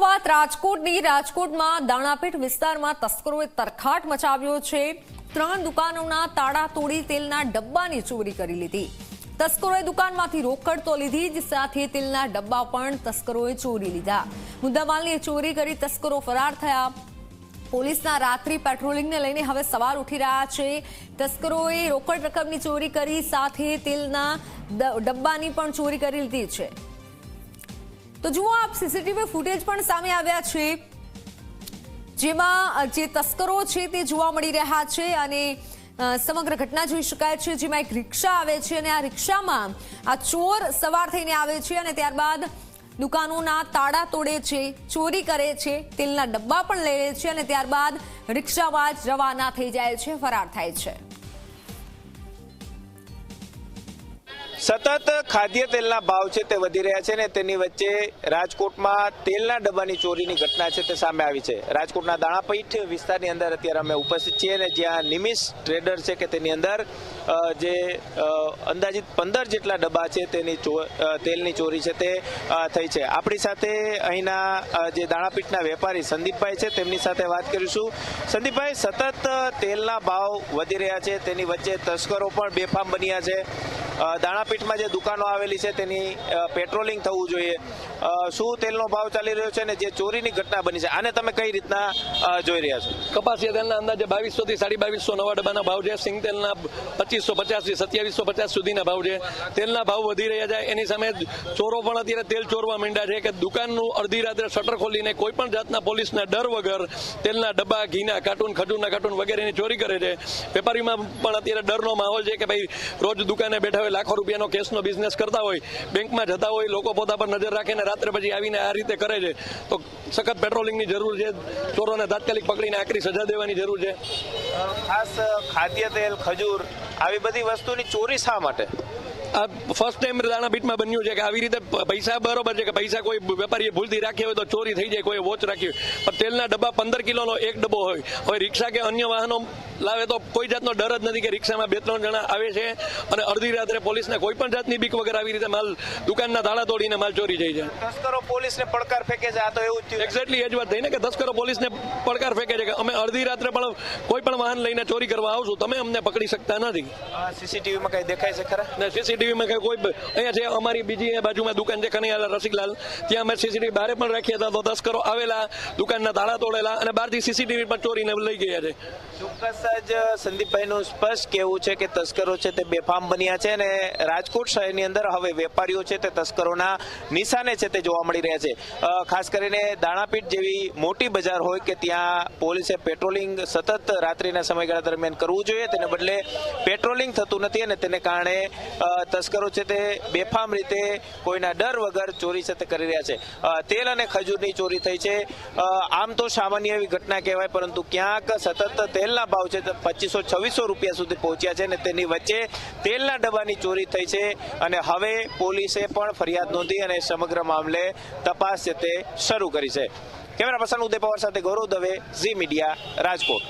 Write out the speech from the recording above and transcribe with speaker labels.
Speaker 1: વાત રાજકોટની। રાજકોટમાં દાણાપીઠ વિસ્તારમાં તસ્કરોએ તરખાટ મચાવ્યો છે। 3 દુકાનોના તાળા તોડી તેલના ડબ્બાની ચોરી કરી લીધી। તસ્કરોએ દુકાનમાંથી રોકડ તો લીધી જ સાથે તેલના ડબ્બા પણ તસ્કરોએ ચોરી લીધા। મુદ્દામાલની ચોરી કરી તસ્કરો ફરાર થયા। પોલીસના રાત્રિ પેટ્રોલિંગને લઈને હવે સવાલ ઉઠી રહ્યા છે। તસ્કરોએ રોકડ રકમની ચોરી કરી સાથે તેલના ડબ્બાની પણ ચોરી કરી લીધી છે। તો જુઓ આપ સીસીટીવી ફૂટેજ પણ સામે આવ્યા છે જેમાં જે તસ્કરો છે તે જોવા મળી રહ્યા છે અને સમગ્ર ઘટના જોઈ શકાય છે જેમાં એક રિક્ષા આવે છે અને આ રિક્ષામાં આ ચોર સવાર થઈને આવે છે અને ત્યારબાદ દુકાનોના તાળા તોડે છે, ચોરી કરે છે, તેલના ડબ્બા પણ લઈ લે છે અને ત્યારબાદ રિક્ષામાં જ રવાના થઈ જાય છે, ફરાર થાય છે।
Speaker 2: સતત ખાદ્ય તેલના ભાવ છે તે વધી રહ્યા છે ને તેની વચ્ચે રાજકોટમાં તેલના ડબ્બાની ચોરીની ઘટના છે તે સામે આવી છે। રાજકોટના દાણાપીઠ વિસ્તારની અંદર અત્યારે અમે ઉપસ્થિત છીએ ને જ્યાં નિમિષ ટ્રેડર છે કે તેની અંદર જે અંદાજિત 15 જેટલા ડબ્બા છે તેની તેલની ચોરી છે તે થઈ છે। આપણી સાથે અહીંના જે દાણાપીઠના વેપારી સંદીપભાઈ છે તેમની સાથે વાત કરીશું। સંદીપભાઈ, સતત તેલના ભાવ વધી રહ્યા છે તેની વચ્ચે તસ્કરો પણ બેફામ બન્યા છે। દાણાપીઠમાં જે દુકાનો આવેલી છે તેની પેટ્રોલિંગ થવું જોઈએ। શું તેલનો ભાવ ચાલી રહ્યો છે અને જે ચોરીની ઘટના બની છે આને તમે કઈ રીતના જોઈ રહ્યા છો?
Speaker 3: કપાસિયા તેલના અંદાજે 2200 થી 2250 નવા ડબ્બાના ભાવ છે। સિંગ તેલના 2550 થી 2750 સુધીના ભાવ છે। તેલના ભાવ વધી રહ્યા છે એની સામે ચોરો પણ અત્યારે તેલ ચોરવા માંડ્યા છે કે દુકાનનું અડધી રાત્રે શટર ખોલીને કોઈ પણ જાતના પોલીસના ડર વગર તેલના ડબ્બા, ઘીના કાર્ટૂન, ખજૂરના કાર્ટૂન વગેરેની ચોરી કરે છે। વેપારીમાં પણ અત્યારે ડરનો માહોલ છે કે ભાઈ રોજ દુકાને બેઠા હોય, લાખો રૂપિયાનો કેશનો બિઝનેસ કરતા હોય, બેંકમાં જતા હોય, લોકો પોતા પર નજર રાખીને રાત્રે પછી આવીને આ રીતે કરે છે તો સખત પેટ્રોલિંગની જરૂર છે। ચોરોને તાત્કાલિક પકડીને આકરી સજા દેવાની જરૂર છે।
Speaker 2: ખાસ ખાદ્ય તેલ, ખજૂર આવી બધી વસ્તુની ચોરી શા માટે?
Speaker 3: આ ફર્સ્ટ ટાઈમ દાણાપીઠમાં બન્યું છે કે આવી રીતે પૈસા બરોબર છે કે પૈસા કોઈ વેપારીએ ભૂલથી રાખ્યા હોય તો ચોરી થઈ જાય, કોઈ વોચ રાખી હોય, પણ તેલના ડબ્બા 15 કિલોનો એક ડબ્બો હોય, હવે રિક્ષા કે અન્ય વાહનો લાવે તો કોઈ જાતનો ડર જ નથી કે રિક્ષામાં 2-3 જણા આવે છે અને અડધી રાત્રે પોલીસને કોઈ પણ જાતની બીક વગર આવી રીતે માલ દુકાનના તાળા તોડીને માલ ચોરી જાય છે।
Speaker 2: તસ્કરો પોલીસને પડકાર ફેંકે છે, આ તો એવું જ થયું।
Speaker 3: એક્ઝેક્ટલી એ જ વાત થઈ ને કે તસ્કરો પોલીસને પડકાર ફેંકે છે કે અમે અડધી રાત્રે પણ કોઈ પણ વાહન લઈને ચોરી કરવા આવશું, તમે અમને પકડી શકતા નથી।
Speaker 2: સીસીટીવીમાં કઈ દેખાય છે ખરા?
Speaker 3: ને સીસીટીવીમાં કોઈ અહીંયા છે અમારી બીજી બાજુમાં દુકાન છે કનૈયાલાલ રસિકલાલ, ત્યાં અમે સીસીટીવી બહાર પણ રાખ્યા હતા તો તસ્કરો આવેલા, દુકાનના તાળા તોડેલા અને બહારથી સીસીટીવી પણ ચોરીને લઈ ગયા છે।
Speaker 2: ચોક્કસ જ સંદીપભાઈનું સ્પષ્ટ કહેવું છે કે તસ્કરો છે તે બેફામ બન્યા છે અને રાજકોટ શહેરની અંદર હવે વેપારીઓ છે તે તસ્કરોના નિશાને છે તે જોવા મળી રહ્યા છે। ખાસ કરીને દાણાપીઠ જેવી મોટી બજાર હોય કે ત્યાં પોલીસે પેટ્રોલિંગ સતત રાત્રિના સમયગાળા દરમિયાન કરવું જોઈએ, તેને બદલે પેટ્રોલિંગ થતું નથી અને તેને કારણે તસ્કરો છે તે બેફામ રીતે કોઈના ડર વગર ચોરી છે તે કરી રહ્યા છે। તેલ અને ખજૂરની ચોરી થઈ છે। આમ તો સામાન્ય એવી ઘટના કહેવાય, પરંતુ ક્યાંક સતત તેલના ભાવ છે 2500-2600 રૂપિયા સુધી પહોંચ્યા છે અને તેની વચ્ચે તેલના ડબ્બાની ચોરી થઈ છે અને હવે પોલીસે પણ ફરિયાદ નોંધી અને સમગ્ર મામલે તપાસ છે તે શરૂ કરી છે। કેમેરા પર્સન ઉદય પવાર સાથે ગૌરવ દવે, ઝી મીડિયા, રાજકોટ।